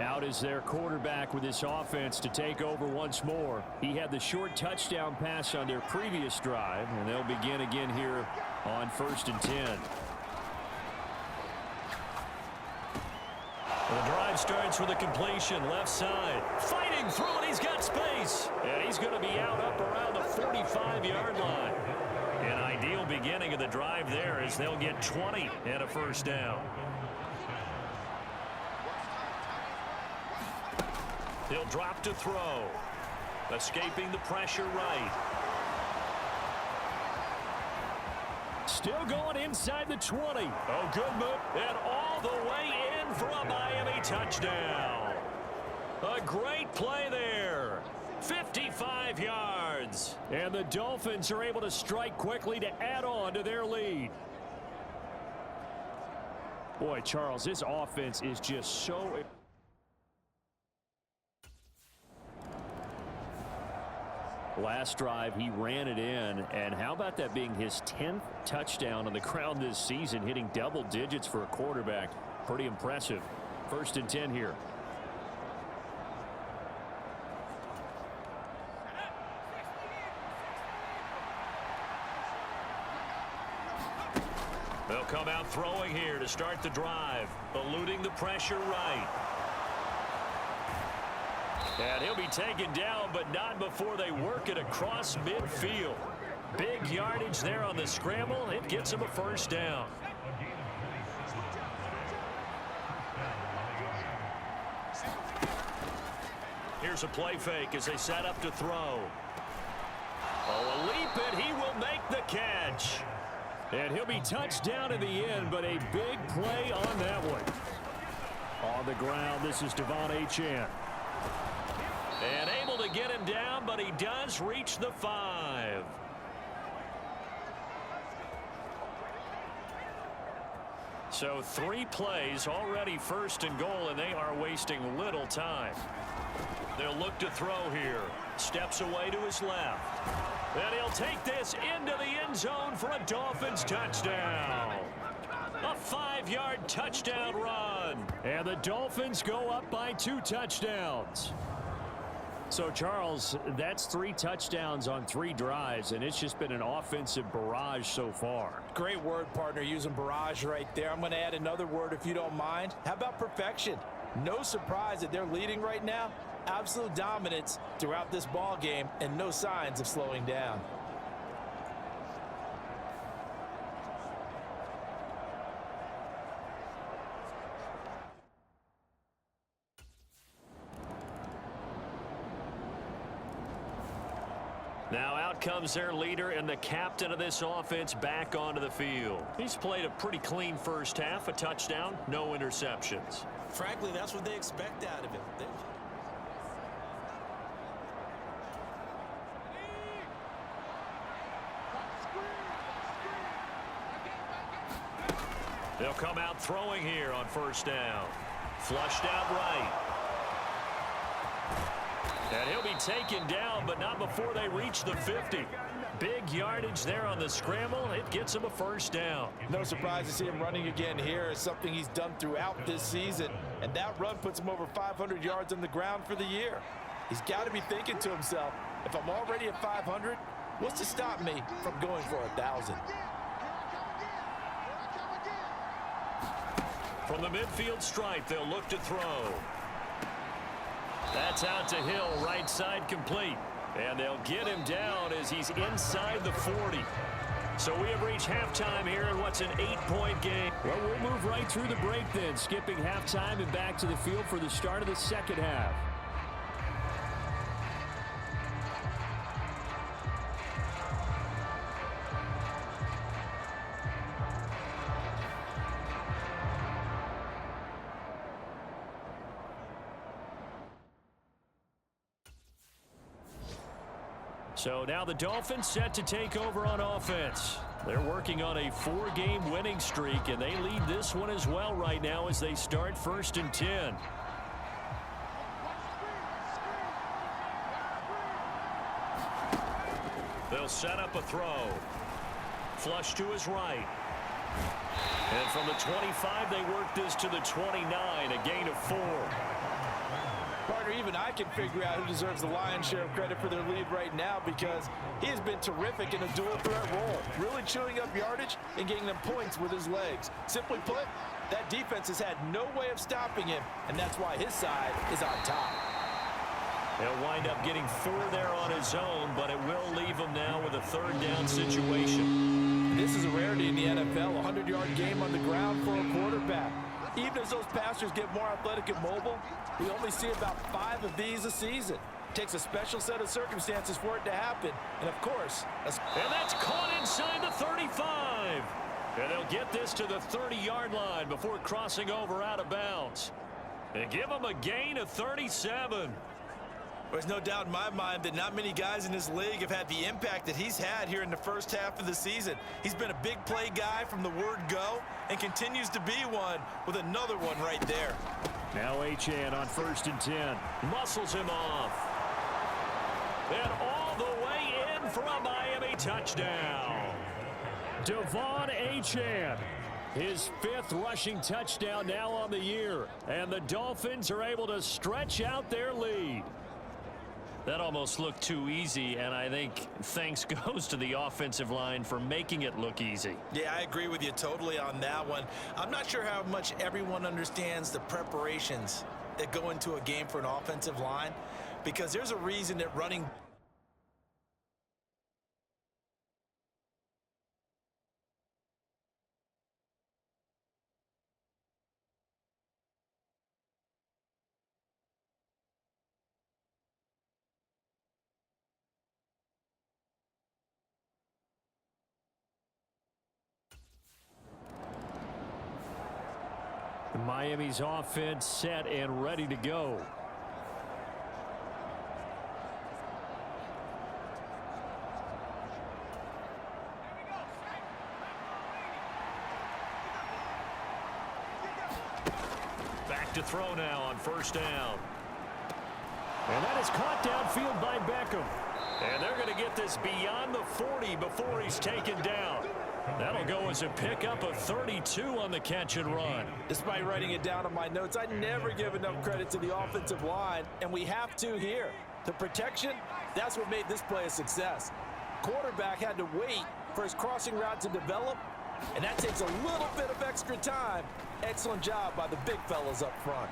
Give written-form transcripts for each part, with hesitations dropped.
Out is their quarterback with this offense to take over once more. He had the short touchdown pass on their previous drive, and they'll begin again here on 1st and 10. The drive starts with a completion left side. Fighting through it. He's got space. And he's going to be out up around the 45-yard line. An ideal beginning of the drive there as they'll get 20 and a first down. He'll drop to throw. Escaping the pressure right. Still going inside the 20. Oh, good move. And all the way in for a Miami touchdown. A great play there. 55 yards. And the Dolphins are able to strike quickly to add on to their lead. Boy, Charles, this offense is just so... Last drive, he ran it in, and how about that being his 10th touchdown on the ground this season, hitting double digits for a quarterback. Pretty impressive. 1st and 10 here. They'll come out throwing here to start the drive, eluding the pressure right. And he'll be taken down, but not before they work it across midfield. Big yardage there on the scramble. It gets him a first down. Here's a play fake as they set up to throw. Oh, a leap, and he will make the catch. And he'll be touched down in the end, but a big play on that one. On the ground, this is Devon Achane. And able to get him down, but he does reach the 5. So 3 plays already 1st and goal, and they are wasting little time. They'll look to throw here. Steps away to his left. And he'll take this into the end zone for a Dolphins touchdown. A 5-yard touchdown run. And the Dolphins go up by 2 touchdowns. So, Charles, that's 3 touchdowns on 3 drives, and it's just been an offensive barrage so far. Great word, partner, using barrage right there. I'm going to add another word if you don't mind. How about perfection? No surprise that they're leading right now. Absolute dominance throughout this ball game and no signs of slowing down. Now out comes their leader and the captain of this offense back onto the field. He's played a pretty clean first half, a touchdown, no interceptions. Frankly, that's what they expect out of him. They'll come out throwing here on 1st down. Flushed out right. And he'll be taken down, but not before they reach the 50. Big yardage there on the scramble. It gets him a first down. No surprise to see him running again here. It's something he's done throughout this season. And that run puts him over 500 yards on the ground for the year. He's got to be thinking to himself, if I'm already at 500, what's to stop me from going for 1,000? From the midfield stripe, they'll look to throw. That's out to Hill, right side complete. And they'll get him down as he's inside the 40. So we have reached halftime here in what's an 8-point game. Well, we'll move right through the break then, skipping halftime and back to the field for the start of the second half. So now the Dolphins set to take over on offense. They're working on a 4-game winning streak, and they lead this one as well right now as they start 1st and 10. They'll set up a throw. Flush to his right. And from the 25, they work this to the 29, a gain of 4. Partner, even I can figure out who deserves the lion's share of credit for their lead right now because he has been terrific in a dual threat role, really chewing up yardage and getting them points with his legs. Simply put, that defense has had no way of stopping him, and that's why his side is on top. He'll wind up getting 4 there on his own, but it will leave him now with a 3rd down situation. This is a rarity in the NFL, a 100-yard game on the ground for a quarterback. Even as those passers get more athletic and mobile, we only see about 5 of these a season. It takes a special set of circumstances for it to happen. And, of course, and that's caught inside the 35. And they'll get this to the 30-yard line before crossing over out of bounds. And give him a gain of 37. There's no doubt in my mind that not many guys in this league have had the impact that he's had here in the first half of the season. He's been a big play guy from the word go and continues to be one with another one right there. Now Achane on 1st and 10. Muscles him off. And all the way in for a Miami touchdown. Devon Achane. His 5th rushing touchdown now on the year. And the Dolphins are able to stretch out their lead. That almost looked too easy, and I think thanks goes to the offensive line for making it look easy. Yeah, I agree with you totally on that one. I'm not sure how much everyone understands the preparations that go into a game for an offensive line, because there's a reason that running Miami's offense set and ready to go. Back to throw now on 1st down. And that is caught downfield by Beckham. And they're going to get this beyond the 40 before he's taken down. That'll go as a pickup of 32 on the catch and run. Despite writing it down on my notes, I never give enough credit to the offensive line, and we have to here. The protection, that's what made this play a success. Quarterback had to wait for his crossing route to develop, and that takes a little bit of extra time. Excellent job by the big fellas up front.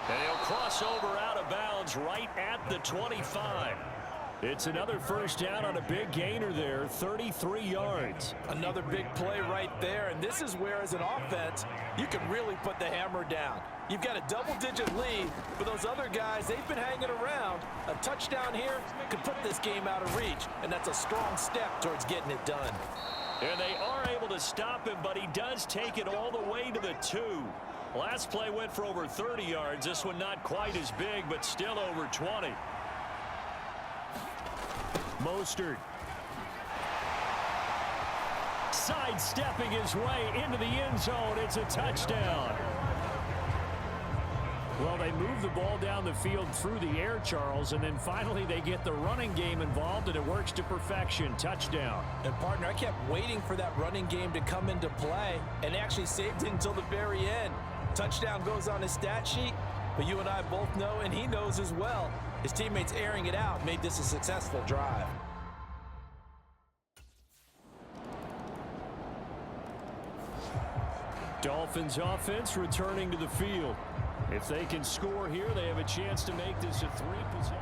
And he'll cross over out of bounds right at the 25. It's another 1st down on a big gainer there, 33 yards. Another big play right there, and this is where, as an offense, you can really put the hammer down. You've got a double-digit lead, but those other guys, they've been hanging around. A touchdown here could put this game out of reach, and that's a strong step towards getting it done. And they are able to stop him, but he does take it all the way to the 2. Last play went for over 30 yards. This one not quite as big, but still over 20. Mostert sidestepping his way into the end zone. It's a touchdown. Well, they move the ball down the field through the air, Charles, and then finally they get the running game involved, and it works to perfection. Touchdown. And, partner, I kept waiting for that running game to come into play, and actually saved it until the very end. Touchdown goes on his stat sheet, but you and I both know, and he knows as well, his teammates airing it out made this a successful drive. Dolphins offense returning to the field. If they can score here, they have a chance to make this a 3-possession.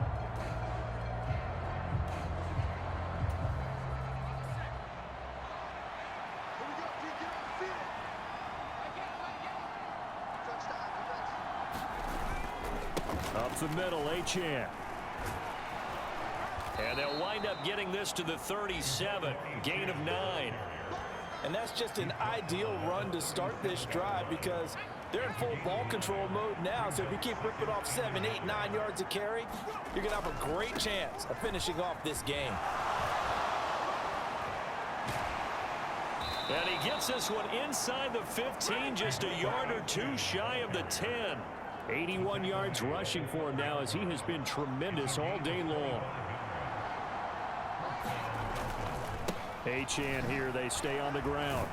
Up the middle, Achane. And they'll wind up getting this to the 37. Gain of 9. And that's just an ideal run to start this drive because they're in full ball control mode now. So if you keep ripping off 7, 8, 9 yards of carry, you're going to have a great chance of finishing off this game. And he gets this one inside the 15, just a yard or 2 shy of the 10. 81 yards rushing for him now as he has been tremendous all day long. Achane here, they stay on the ground.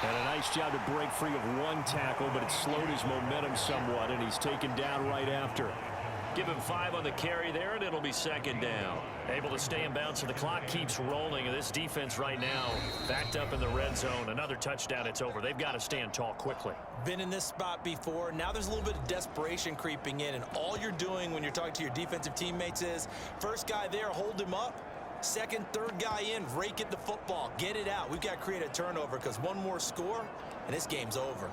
And a nice job to break free of one tackle, but it slowed his momentum somewhat, and he's taken down right after. Give him 5 on the carry there, and it'll be second down. Able to stay in bounds, so the clock keeps rolling, and this defense right now backed up in the red zone. Another touchdown, it's over. They've got to stand tall quickly. Been in this spot before. Now there's a little bit of desperation creeping in, and all you're doing when you're talking to your defensive teammates is, first guy there, hold him up. Second, third guy in, rake at the football. Get it out. We've got to create a turnover because one more score, and this game's over.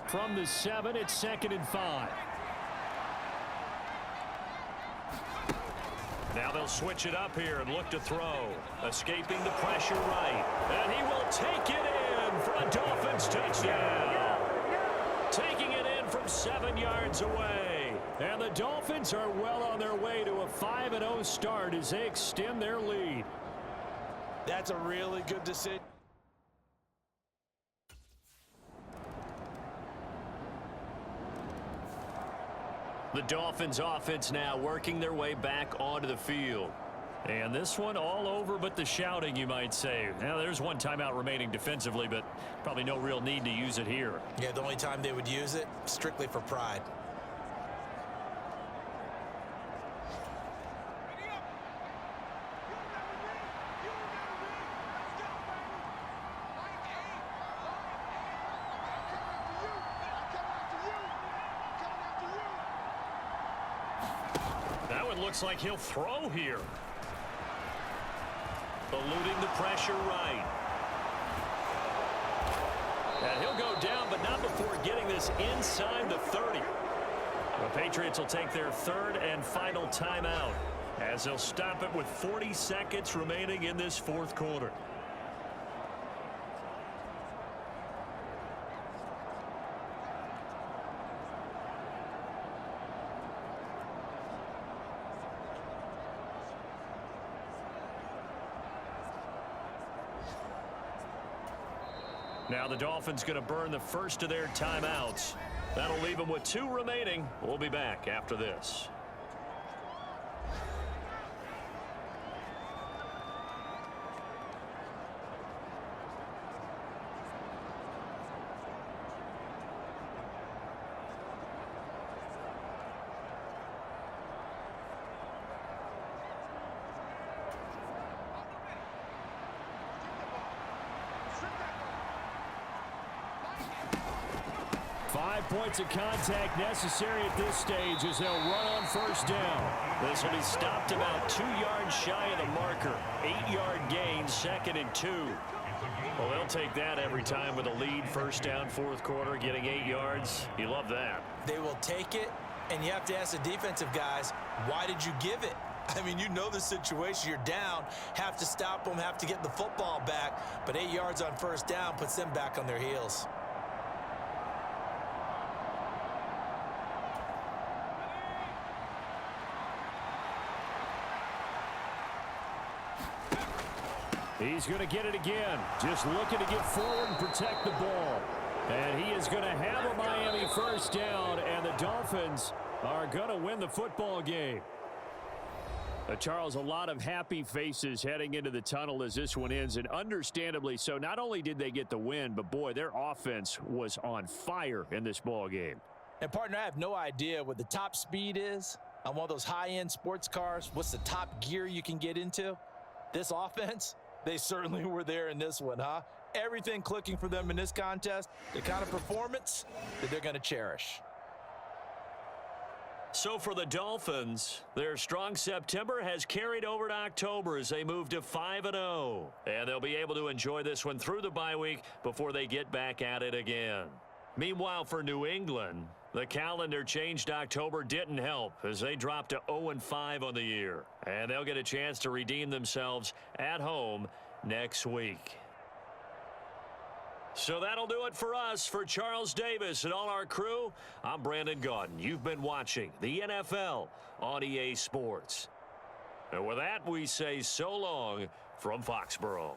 From the 7, it's 2nd and 5. Now they'll switch it up here and look to throw. Escaping the pressure right. And he will take it in for a Dolphins touchdown. Taking it in from 7 yards away. And the Dolphins are well on their way to a 5-0 start as they extend their lead. That's a really good decision. The Dolphins offense now working their way back onto the field. And this one all over but the shouting, you might say. Now, there's one timeout remaining defensively, but probably no real need to use it here. Yeah, the only time they would use it, strictly for pride. That one looks like he'll throw here. Eluding the pressure right. And he'll go down, but not before getting this inside the 30. The Patriots will take their 3rd and final timeout as they'll stop it with 40 seconds remaining in this 4th quarter. Now the Dolphins going to burn the first of their timeouts. That'll leave them with 2 remaining. We'll be back after this. Points of contact necessary at this stage as they'll run on first down. This will be stopped about 2 yards shy of the marker. 8-yard gain, 2nd and 2. Well, they'll take that every time with a lead. First down, 4th quarter, getting 8 yards. You love that. They will take it, and you have to ask the defensive guys, why did you give it? I mean, you know the situation. You're down, have to stop them, have to get the football back, but 8 yards on first down puts them back on their heels. He's going to get it again. Just looking to get forward and protect the ball. And he is going to have a Miami first down, and the Dolphins are going to win the football game. Charles, a lot of happy faces heading into the tunnel as this one ends, and understandably so. Not only did they get the win, but, boy, their offense was on fire in this ball game. And, partner, I have no idea what the top speed is on one of those high-end sports cars. What's the top gear you can get into? This offense, they certainly were there in this one, huh? Everything clicking for them in this contest, the kind of performance that they're going to cherish. So for the Dolphins, their strong September has carried over to October as they move to 5-0. And they'll be able to enjoy this one through the bye week before they get back at it again. Meanwhile, for New England, the calendar changed. October didn't help as they dropped to 0-5 on the year. And they'll get a chance to redeem themselves at home next week. So that'll do it for us. For Charles Davis and all our crew, I'm Brandon Gaudin. You've been watching the NFL on EA Sports. And with that, we say so long from Foxborough.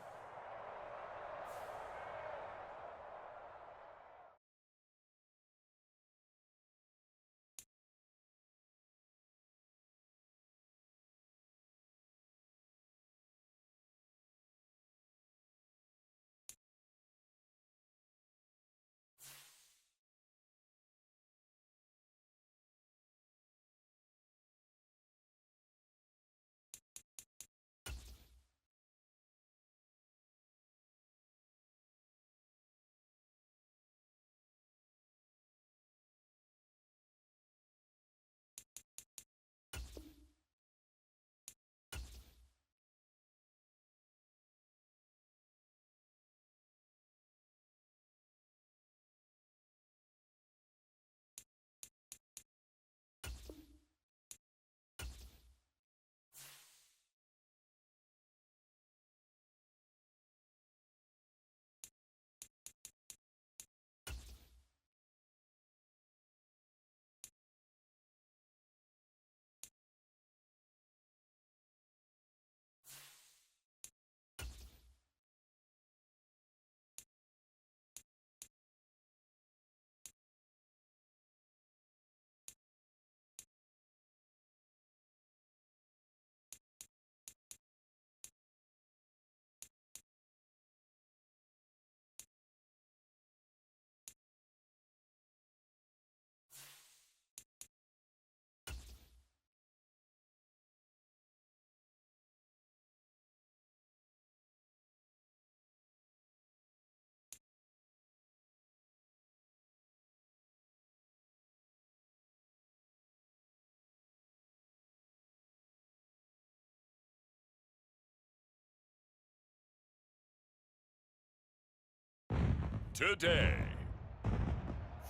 today.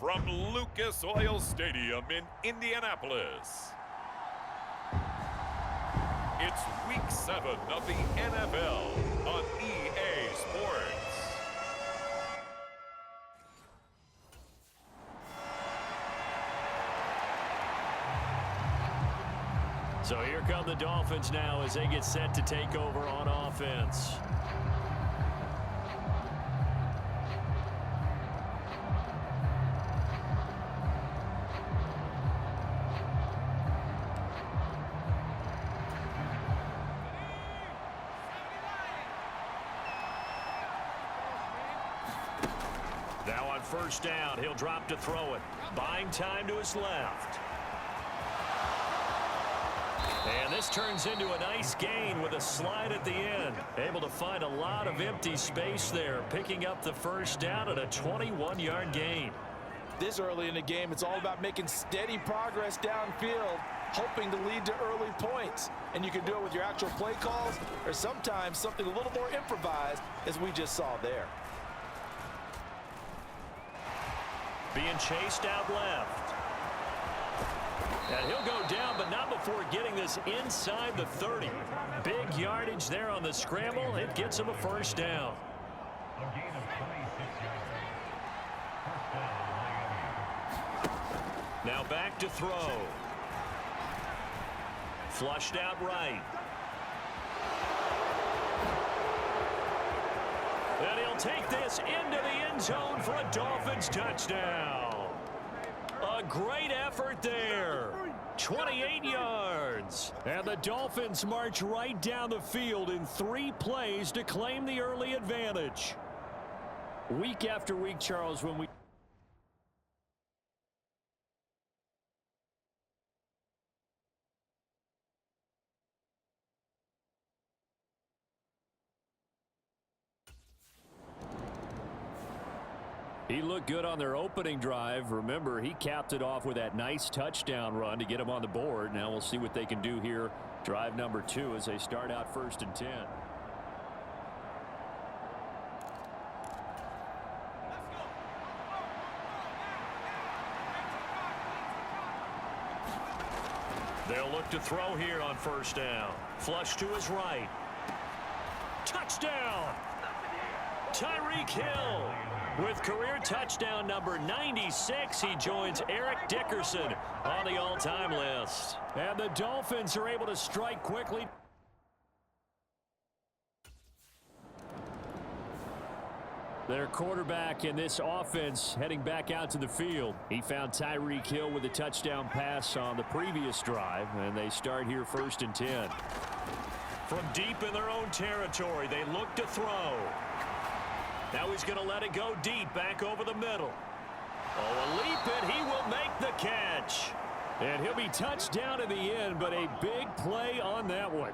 From Lucas Oil Stadium in Indianapolis, it's Week 7 of the NFL on EA Sports. So here come the Dolphins now as they get set to take over on offense. Now on first down, he'll drop to throw it. Buying time to his left. And this turns into a nice gain with a slide at the end. Able to find a lot of empty space there, picking up the first down at a 21-yard gain. This early in the game, it's all about making steady progress downfield, hoping to lead to early points. And you can do it with your actual play calls or sometimes something a little more improvised, as we just saw there. Being chased out left. And he'll go down, but not before getting this inside the 30. Big yardage there on the scramble. It gets him a first down. Now back to throw. Flushed out right. And he'll take this into the end zone for a Dolphins touchdown. A great effort there. 28 yards. And the Dolphins march right down the field in 3 plays to claim the early advantage. Week after week, Charles, when we... He looked good on their opening drive. Remember, he capped it off with that nice touchdown run to get him on the board. Now we'll see what they can do here. Drive number 2 as they start out first and 10. They'll look to throw here on first down. Flush to his right. Touchdown! Tyreek Hill. With career touchdown number 96, he joins Eric Dickerson on the all-time list. And the Dolphins are able to strike quickly. Their quarterback in this offense heading back out to the field. He found Tyreek Hill with a touchdown pass on the previous drive, and they start here first and 10. From deep in their own territory, they look to throw. Now he's going to let it go deep, back over the middle. Oh, a leap, and he will make the catch. And he'll be touched down in the end, but a big play on that one.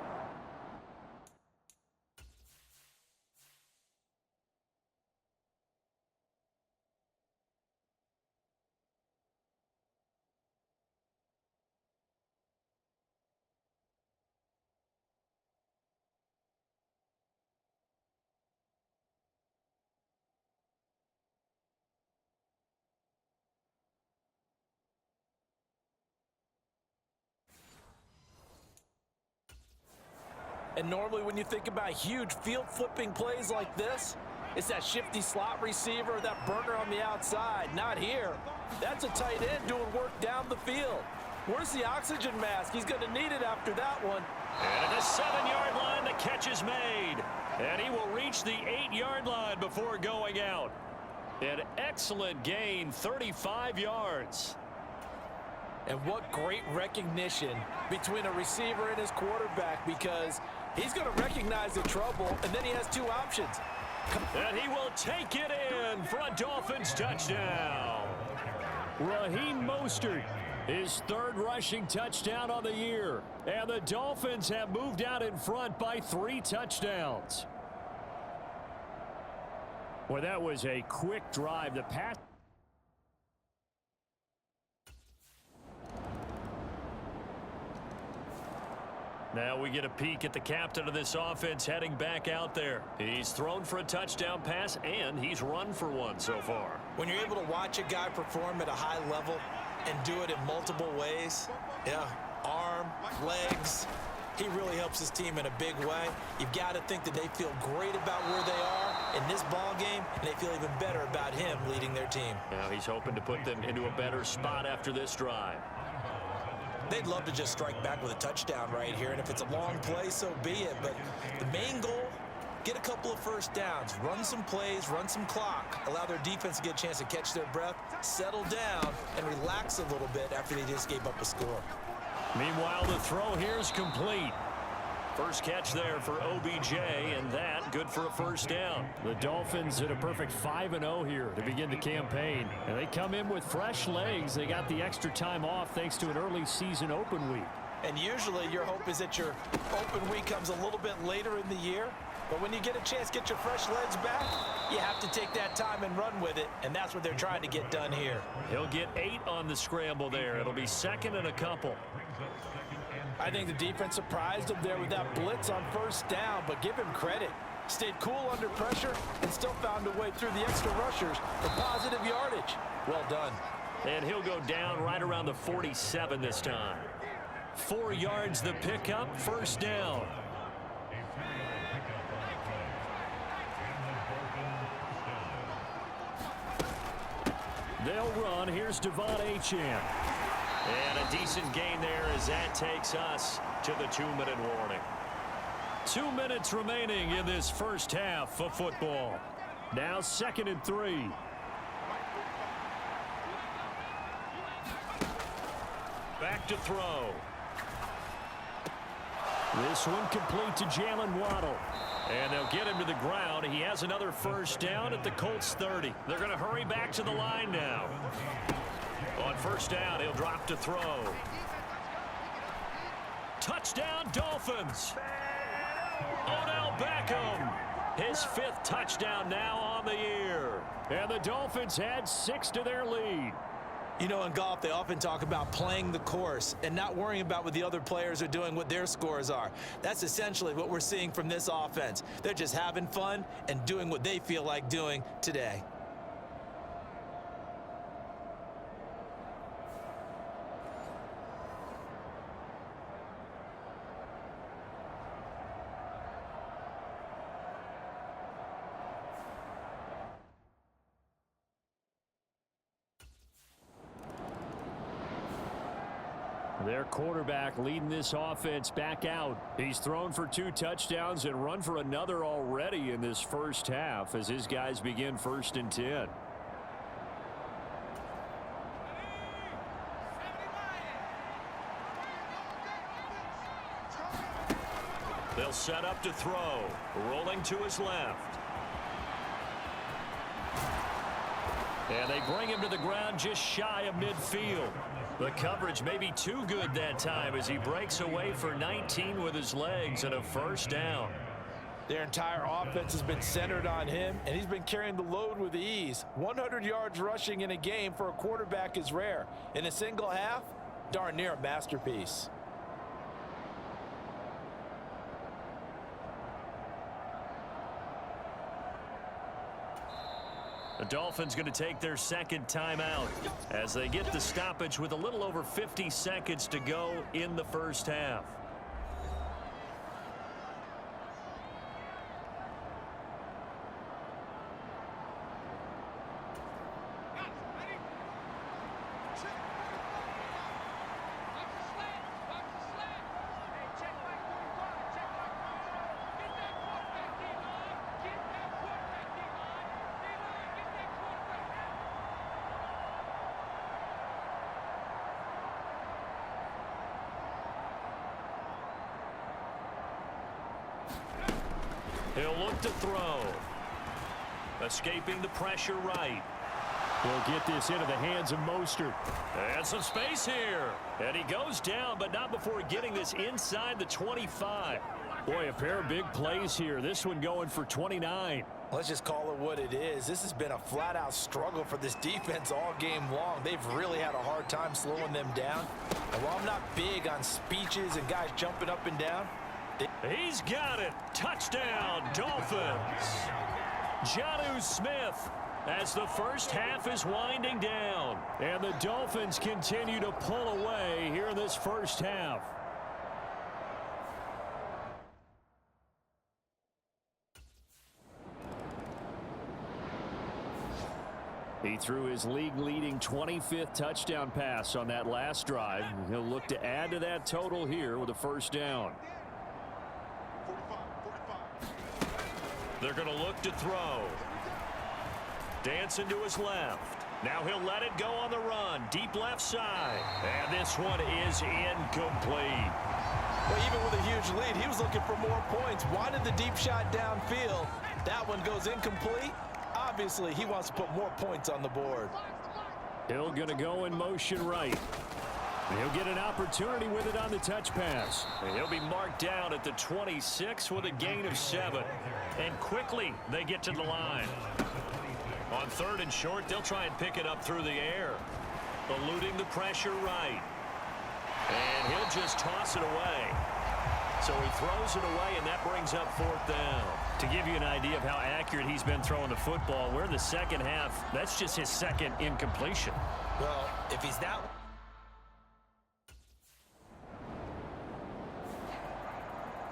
And normally when you think about huge field-flipping plays like this, it's that shifty slot receiver, that burner on the outside. Not here. That's a tight end doing work down the field. Where's the oxygen mask? He's going to need it after that one. And at the 7-yard line, the catch is made. And he will reach the 8-yard line before going out. An excellent gain, 35 yards. And what great recognition between a receiver and his quarterback, because he's going to recognize the trouble, and then he has 2 options. And he will take it in for a Dolphins touchdown. Raheem Mostert, his 3rd rushing touchdown on the year. And the Dolphins have moved out in front by 3 touchdowns. Well, that was a quick drive. The pass. Now we get a peek at the captain of this offense heading back out there. He's thrown for a touchdown pass, and he's run for one so far. When you're able to watch a guy perform at a high level and do it in multiple ways, arm, legs, he really helps his team in a big way. You've got to think that they feel great about where they are in this ball game, and they feel even better about him leading their team. Now he's hoping to put them into a better spot after this drive. They'd love to just strike back with a touchdown right here, and if it's a long play, so be it. But the main goal, get a couple of first downs, run some plays, run some clock, allow their defense to get a chance to catch their breath, settle down, and relax a little bit after they just gave up a score. Meanwhile, the throw here is complete. First catch there for OBJ, and that good for a first down. The Dolphins hit a perfect 5-0 here to begin the campaign, and they come in with fresh legs. They got the extra time off thanks to an early season open week. And usually your hope is that your open week comes a little bit later in the year. But when you get a chance to get your fresh legs back, you have to take that time and run with it, and that's what they're trying to get done here. He'll get 8 on the scramble there. It'll be second and a couple. I think the defense surprised him there with that blitz on first down, but give him credit. Stayed cool under pressure and still found a way through the extra rushers for positive yardage. Well done. And he'll go down right around the 47 this time. 4 yards the pickup, first down. They'll run. Here's Devon Achane. And a decent gain there as that takes us to the 2-minute warning. 2 minutes remaining in this first half of football. Now 2nd and 3. Back to throw. This one complete to Jalen Waddle. And they'll get him to the ground. He has another first down at the Colts 30. They're going to hurry back to the line now. On first down, he'll drop to throw. Touchdown, Dolphins. Odell Beckham. His 5th touchdown now on the year. And the Dolphins add 6 to their lead. You know, in golf, they often talk about playing the course and not worrying about what the other players are doing, what their scores are. That's essentially what we're seeing from this offense. They're just having fun and doing what they feel like doing today. Their quarterback leading this offense back out. He's thrown for 2 touchdowns and run for another already in this first half as his guys begin 1st and 10. They'll set up to throw. Rolling to his left. And they bring him to the ground just shy of midfield. The coverage may be too good that time as he breaks away for 19 with his legs and a first down. Their entire offense has been centered on him, and he's been carrying the load with ease. 100 yards rushing in a game for a quarterback is rare. In a single half, darn near a masterpiece. The Dolphins going to take their 2nd timeout as they get the stoppage with a little over 50 seconds to go in the first half. He'll look to throw. Escaping the pressure right. He'll get this into the hands of Mostert. And some space here. And he goes down, but not before getting this inside the 25. Boy, a pair of big plays here. This one going for 29. Let's just call it what it is. This has been a flat-out struggle for this defense all game long. They've really had a hard time slowing them down. And while I'm not big on speeches and guys jumping up and down, He's got it. Touchdown, Dolphins. Jonnu Smith as the first half is winding down. And the Dolphins continue to pull away here in this first half. He threw his league-leading 25th touchdown pass on that last drive. He'll look to add to that total here with a first down. They're going to look to throw. Dancing to his left. Now he'll let it go on the run. Deep left side. And this one is incomplete. well, even with a huge lead, he was looking for more points. Wanted the deep shot downfield. That one goes incomplete. Obviously, he wants to put more points on the board. Hill going to go in motion right. And he'll get an opportunity with it on the touch pass. And he'll be marked down at the 26 with a gain of 7. And quickly they get to the line. On 3rd and short, they'll try and pick it up through the air. Eluding the pressure right. And he'll just toss it away. So he throws it away, and that brings up 4th down. To give you an idea of how accurate he's been throwing the football, we're in the second half. That's just his second incompletion. Well, if he's that...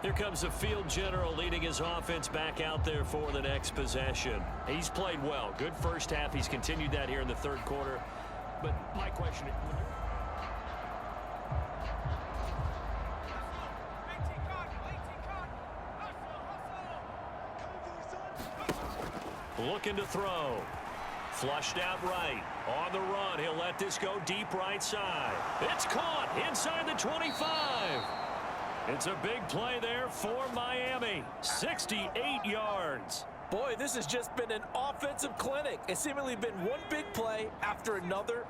Here comes the field general leading his offense back out there for the next possession. He's played well. Good first half. He's continued that here in the 3rd quarter. But my question is... Looking to throw. Flushed out right. On the run. He'll let this go deep right side. It's caught inside the 25. It's a big play there for Miami. 68 yards. Boy, this has just been an offensive clinic. It's seemingly been one big play after another,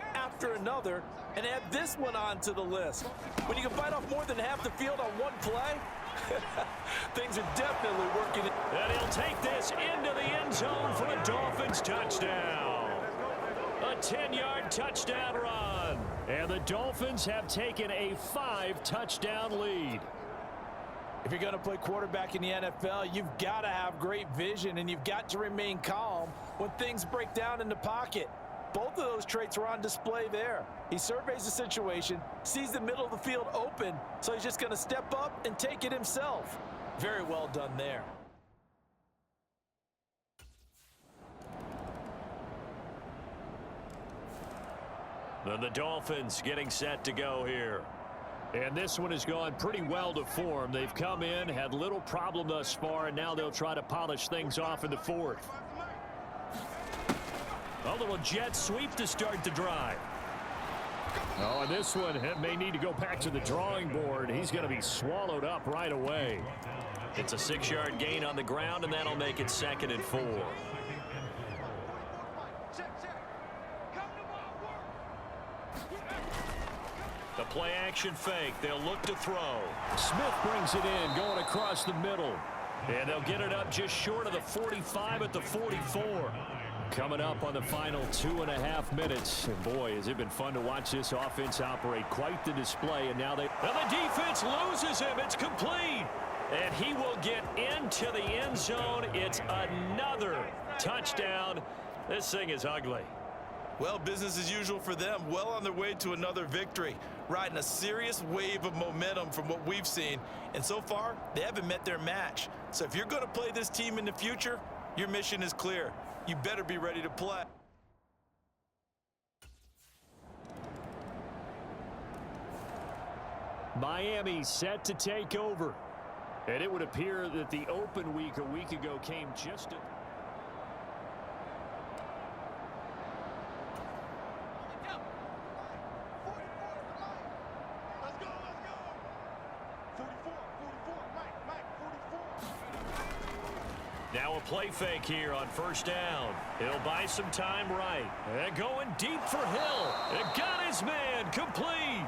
and add this one onto the list. When you can bite off more than half the field on one play, things are definitely working. And he'll take this into the end zone for a Dolphins touchdown. A 10-yard touchdown run. And the Dolphins have taken a 5-touchdown lead. If you're going to play quarterback in the NFL, you've got to have great vision, and you've got to remain calm when things break down in the pocket. Both of those traits were on display there. He surveys the situation, sees the middle of the field open, so he's just going to step up and take it himself. Very well done there. And the Dolphins getting set to go here. And this one has gone pretty well to form. They've come in, had little problem thus far, and now they'll try to polish things off in the 4th. A little jet sweep to start the drive. Oh, and this one may need to go back to the drawing board. He's going to be swallowed up right away. It's a 6-yard gain on the ground, and that'll make it 2nd and 4. The play action fake. They'll look to throw. Smith brings it in, going across the middle. And they'll get it up just short of the 45 at the 44. Coming up on the final 2.5 minutes. And boy, has it been fun to watch this offense operate. Quite the display. And now the defense loses him. It's complete. And he will get into the end zone. It's another touchdown. This thing is ugly. Well, business as usual for them. Well on their way to another victory. Riding a serious wave of momentum from what we've seen. And so far, they haven't met their match. So if you're going to play this team in the future, your mission is clear. You better be ready to play. Miami set to take over. And it would appear that the open week a week ago came just at... Now a play fake here on 1st down. He'll buy some time right. And going deep for Hill. It got his man complete.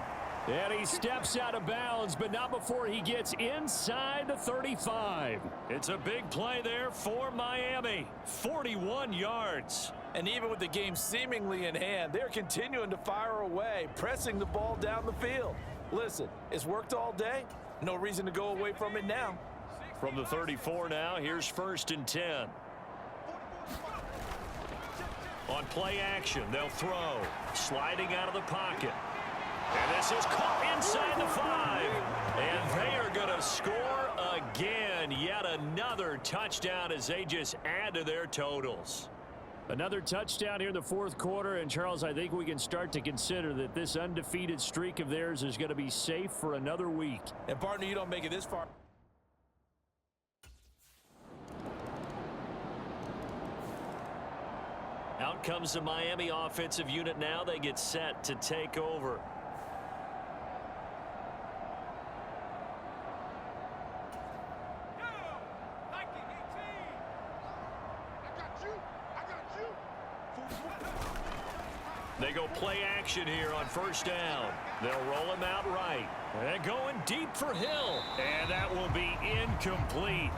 And he steps out of bounds, but not before he gets inside the 35. It's a big play there for Miami. 41 yards. And even with the game seemingly in hand, they're continuing to fire away, pressing the ball down the field. Listen, it's worked all day. No reason to go away from it now. From the 34 now, here's 1st and 10. On play action, they'll throw. Sliding out of the pocket. And this is caught inside the 5. And they are going to score again. Yet another touchdown as they just add to their totals. Another touchdown here in the 4th quarter. And, Charles, I think we can start to consider that this undefeated streak of theirs is going to be safe for another week. And, partner, you don't make it this far. Out comes the Miami offensive unit now. They get set to take over. They go play action here on 1st down. They'll roll him out right. And going deep for Hill. And that will be incomplete.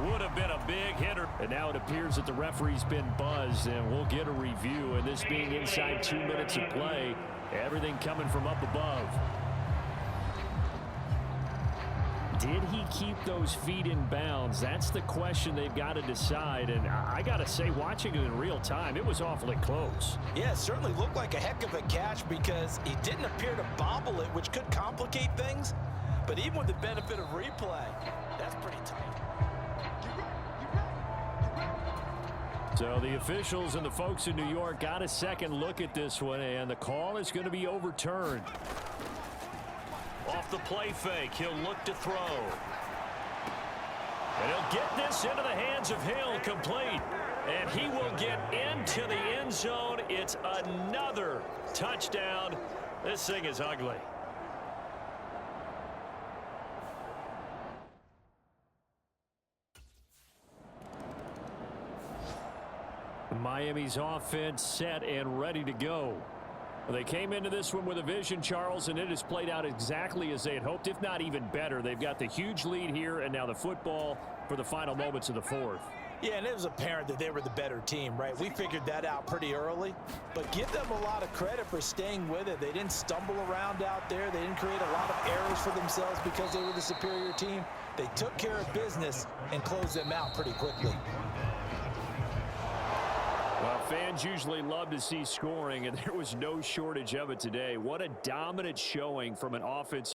Would have been a big hitter. And now it appears that the referee's been buzzed, and we'll get a review. And this being inside 2 minutes of play, everything coming from up above. Did he keep those feet in bounds? That's the question they've got to decide. And I got to say, watching it in real time, it was awfully close. Yeah, it certainly looked like a heck of a catch because he didn't appear to bobble it, which could complicate things. But even with the benefit of replay, that's pretty tight. So the officials and the folks in New York got a second look at this one, and the call is going to be overturned. Off the play fake, he'll look to throw. And he'll get this into the hands of Hill, complete. And he will get into the end zone. It's another touchdown. This thing is ugly. Miami's offense set and ready to go. They came into this one with a vision, Charles, and it has played out exactly as they had hoped, if not even better. They've got the huge lead here, and now the football for the final moments of the 4th. Yeah, and it was apparent that they were the better team, right? We figured that out pretty early. But give them a lot of credit for staying with it. They didn't stumble around out there. They didn't create a lot of errors for themselves because they were the superior team. They took care of business and closed them out pretty quickly. Well, fans usually love to see scoring, and there was no shortage of it today. What a dominant showing from an offense.